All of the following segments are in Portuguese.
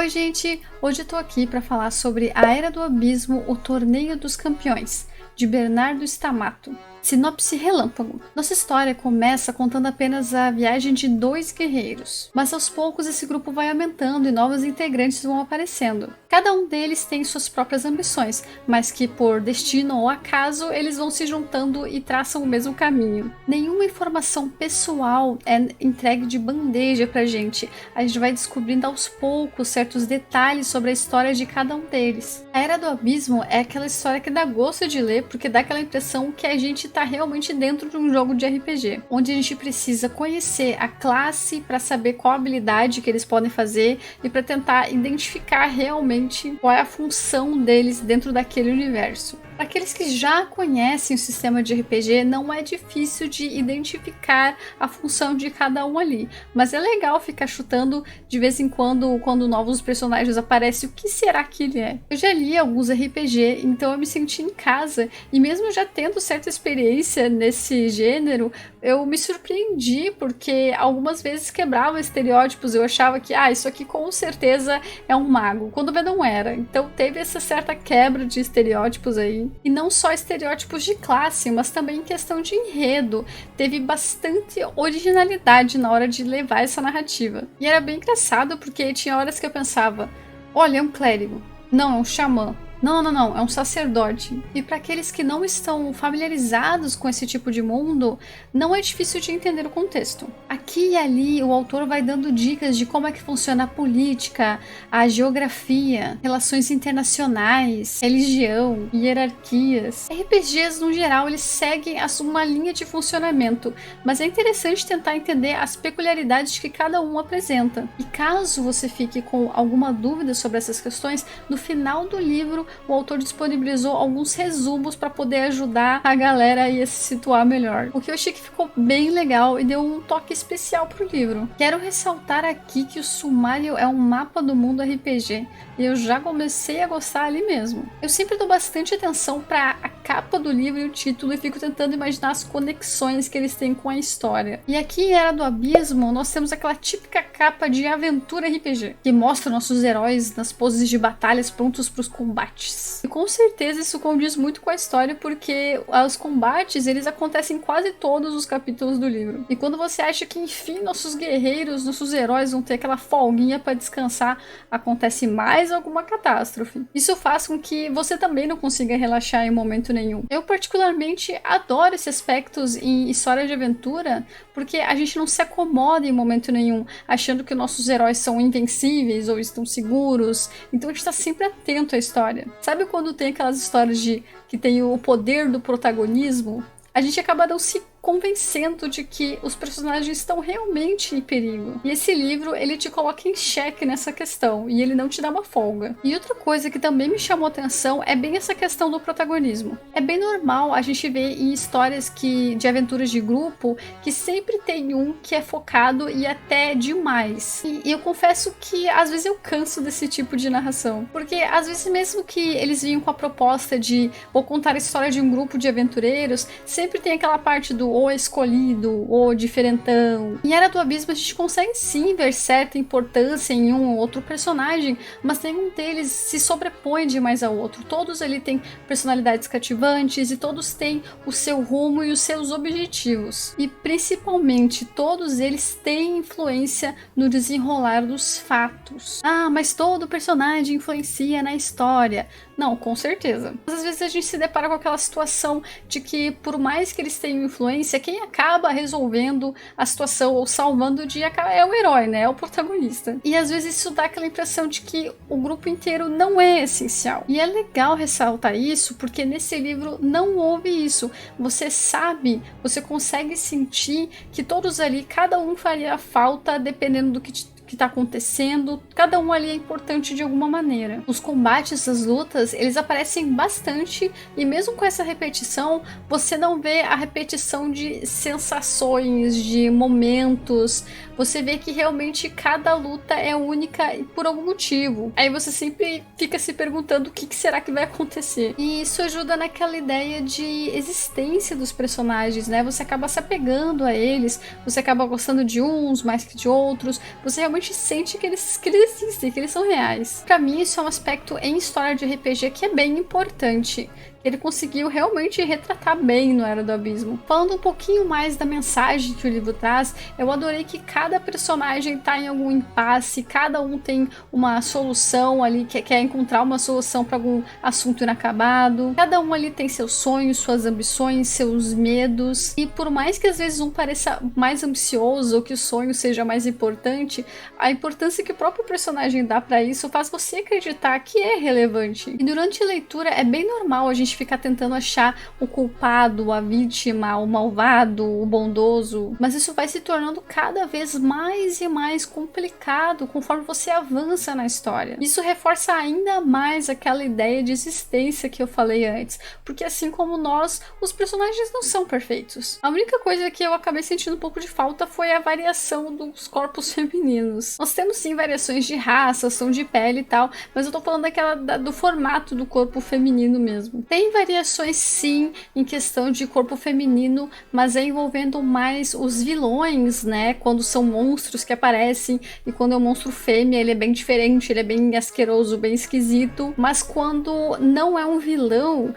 Oi gente, hoje eu tô aqui para falar sobre A Era do Abismo, o Torneio dos Campeões, de Bernardo Stamato. Sinopse relâmpago. Nossa história começa contando apenas a viagem de 2 guerreiros, mas aos poucos esse grupo vai aumentando e novos integrantes vão aparecendo. Cada um deles tem suas próprias ambições, mas que por destino ou acaso eles vão se juntando e traçam o mesmo caminho. Nenhuma informação pessoal é entregue de bandeja pra gente, a gente vai descobrindo aos poucos certos detalhes sobre a história de cada um deles. A Era do Abismo é aquela história que dá gosto de ler porque dá aquela impressão que a gente tá realmente dentro de um jogo de RPG, onde a gente precisa conhecer a classe para saber qual habilidade que eles podem fazer e para tentar identificar realmente qual é a função deles dentro daquele universo. Para aqueles que já conhecem o sistema de RPG, não é difícil de identificar a função de cada um ali, mas é legal ficar chutando de vez em quando novos personagens aparecem, o que será que ele é? Eu já li alguns RPG, então eu me senti em casa, e mesmo já tendo certa experiência nesse gênero, eu me surpreendi, porque algumas vezes quebrava estereótipos, eu achava que, isso aqui com certeza é um mago, quando não era. Então teve essa certa quebra de estereótipos aí. E não só estereótipos de classe, mas também em questão de enredo. Teve bastante originalidade na hora de levar essa narrativa. E era bem engraçado, porque tinha horas que eu pensava, olha, é um clérigo. Não, é um xamã. Não, é um sacerdote. E para aqueles que não estão familiarizados com esse tipo de mundo, não é difícil de entender o contexto. Aqui e ali, o autor vai dando dicas de como é que funciona a política, a geografia, relações internacionais, religião, hierarquias. RPGs, no geral, eles seguem uma linha de funcionamento, mas é interessante tentar entender as peculiaridades que cada um apresenta. E caso você fique com alguma dúvida sobre essas questões, no final do livro, o autor disponibilizou alguns resumos para poder ajudar a galera a se situar melhor. O que eu achei que ficou bem legal e deu um toque especial pro livro. Quero ressaltar aqui que o sumário é um mapa do mundo RPG e eu já comecei a gostar ali mesmo. Eu sempre dou bastante atenção para a capa do livro e o título e fico tentando imaginar as conexões que eles têm com a história. E aqui em Era do Abismo nós temos aquela típica capa de aventura RPG que mostra nossos heróis nas poses de batalhas prontos para os combates. E com certeza isso condiz muito com a história, porque os combates eles acontecem em quase todos os capítulos do livro. E quando você acha que enfim nossos guerreiros, nossos heróis vão ter aquela folguinha para descansar, acontece mais alguma catástrofe. Isso faz com que você também não consiga relaxar em momento nenhum. Eu particularmente adoro esses aspectos em história de aventura, porque a gente não se acomoda em momento nenhum, achando que nossos heróis são invencíveis ou estão seguros. Então a gente está sempre atento à história. Sabe quando tem aquelas histórias de que tem o poder do protagonismo? A gente acaba não se convencendo de que os personagens estão realmente em perigo. E esse livro, ele te coloca em xeque nessa questão, e ele não te dá uma folga. E outra coisa que também me chamou atenção é bem essa questão do protagonismo. É bem normal a gente ver em histórias de aventuras de grupo, que sempre tem um que é focado e até demais. E eu confesso que às vezes eu canso desse tipo de narração, porque às vezes mesmo que eles vinham com a proposta de vou contar a história de um grupo de aventureiros, sempre tem aquela parte do ou escolhido, ou diferentão. Em Era do Abismo a gente consegue sim ver certa importância em um ou outro personagem, mas nenhum deles se sobrepõe demais ao outro. Todos ali têm personalidades cativantes e todos têm o seu rumo e os seus objetivos. E principalmente todos eles têm influência no desenrolar dos fatos. Mas todo personagem influencia na história. Não, com certeza. Mas às vezes a gente se depara com aquela situação de que, por mais que eles tenham influência, quem acaba resolvendo a situação ou salvando o dia é o herói, né? É o protagonista. E às vezes isso dá aquela impressão de que o grupo inteiro não é essencial. E é legal ressaltar isso, porque nesse livro não houve isso. Você sabe, você consegue sentir que todos ali, cada um faria falta dependendo do que está acontecendo, cada um ali é importante de alguma maneira. Os combates, as lutas, eles aparecem bastante e mesmo com essa repetição, você não vê a repetição de sensações, de momentos, você vê que realmente cada luta é única por algum motivo. Aí você sempre fica se perguntando o que será que vai acontecer. E isso ajuda naquela ideia de existência dos personagens, né? Você acaba se apegando a eles, você acaba gostando de uns mais que de outros, você realmente realmente sente que eles existem, que eles são reais. Pra mim, isso é um aspecto em história de RPG que é bem importante. Ele conseguiu realmente retratar bem no Era do Abismo. Falando um pouquinho mais da mensagem que o livro traz, eu adorei que cada personagem tá em algum impasse, cada um tem uma solução ali, quer encontrar uma solução para algum assunto inacabado. Cada um ali tem seus sonhos, suas ambições, seus medos. E por mais que às vezes um pareça mais ambicioso ou que o sonho seja mais importante, a importância que o próprio personagem dá para isso faz você acreditar que é relevante. E durante a leitura é bem normal a gente ficar tentando achar o culpado, a vítima, o malvado, o bondoso, mas isso vai se tornando cada vez mais e mais complicado conforme você avança na história. Isso reforça ainda mais aquela ideia de existência que eu falei antes, porque assim como nós, os personagens não são perfeitos. A única coisa que eu acabei sentindo um pouco de falta foi a variação dos corpos femininos. Nós temos sim variações de raça, som de pele e tal, mas eu tô falando do formato do corpo feminino mesmo. Tem variações sim em questão de corpo feminino, mas é envolvendo mais os vilões, né? Quando são monstros que aparecem, e quando é um monstro fêmea, ele é bem diferente, ele é bem asqueroso, bem esquisito. Mas quando não é um vilão,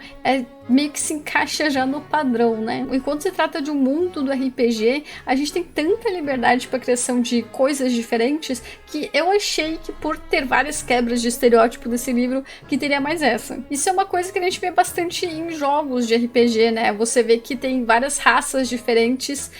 meio que se encaixa já no padrão, né? Enquanto se trata de um mundo do RPG, a gente tem tanta liberdade para criação de coisas diferentes que eu achei que por ter várias quebras de estereótipo desse livro, que teria mais essa. Isso é uma coisa que a gente vê bastante em jogos de RPG, né? Você vê que tem várias raças diferentes,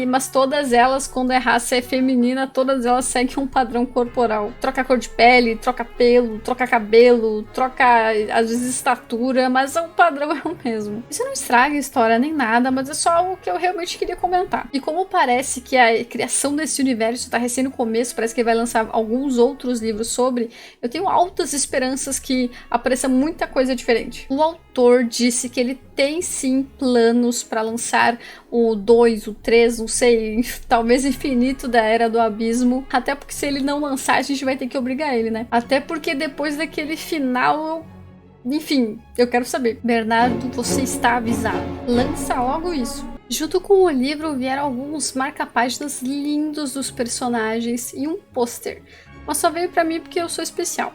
mas todas elas, quando a raça é feminina, todas elas seguem um padrão corporal. Troca a cor de pele, troca pelo, troca cabelo, troca às vezes estatura, mas o padrão é o mesmo. Isso não estraga a história nem nada, mas é só algo que eu realmente queria comentar. E como parece que a criação desse universo está recém no começo, parece que ele vai lançar alguns outros livros sobre, eu tenho altas esperanças que apareça muita coisa diferente. O autor disse que ele tem sim planos para lançar o 2, o 3, não sei, talvez infinito da Era do Abismo, até porque se ele não lançar, a gente vai ter que obrigar ele, né? Até porque depois daquele final, enfim, eu quero saber. Bernardo, você está avisado. Lança logo isso. Junto com o livro vieram alguns marca-páginas lindos dos personagens e um pôster. Mas só veio pra mim porque eu sou especial.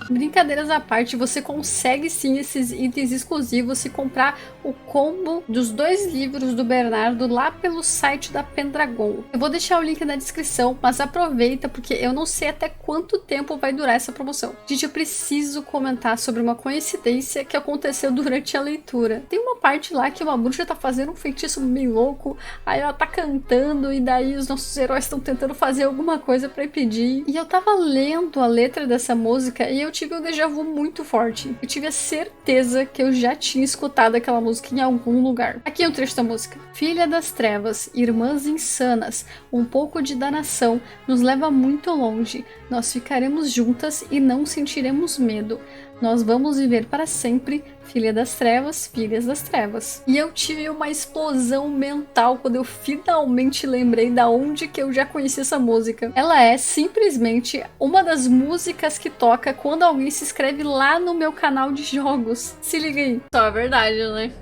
Brincadeiras à parte, você consegue sim esses itens exclusivos se comprar o combo dos 2 livros do Bernardo lá pelo site da Pendragon. Eu vou deixar o link na descrição, mas aproveita porque eu não sei até quanto tempo vai durar essa promoção. Gente, eu preciso comentar sobre uma coincidência que aconteceu durante a leitura. Tem uma parte lá que uma bruxa tá fazendo um feitiço meio louco, aí ela tá cantando e daí os nossos heróis estão tentando fazer alguma coisa pra impedir. E eu tava lendo a letra dessa música e eu tive um déjà vu muito forte. Eu tive a certeza que eu já tinha escutado aquela música em algum lugar. Aqui é um trecho da música. Filha das trevas, irmãs insanas, um pouco de danação nos leva muito longe. Nós ficaremos juntas e não sentiremos medo. Nós vamos viver para sempre, filha das trevas, filhas das trevas. E eu tive uma explosão mental quando eu finalmente lembrei da onde que eu já conheci essa música. Ela é simplesmente uma das músicas que toca quando alguém se inscreve lá no meu canal de jogos. Se liga aí. Só a verdade, né?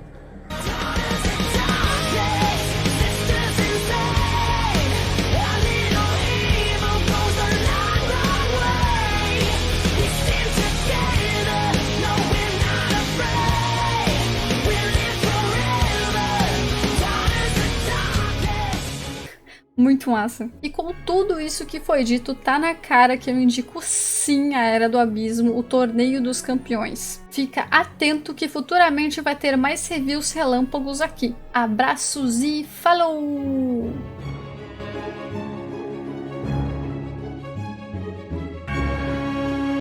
Muito massa. E com tudo isso que foi dito, tá na cara que eu indico sim a Era do Abismo, o Torneio dos Campeões. Fica atento que futuramente vai ter mais reviews relâmpagos aqui. Abraços e falou!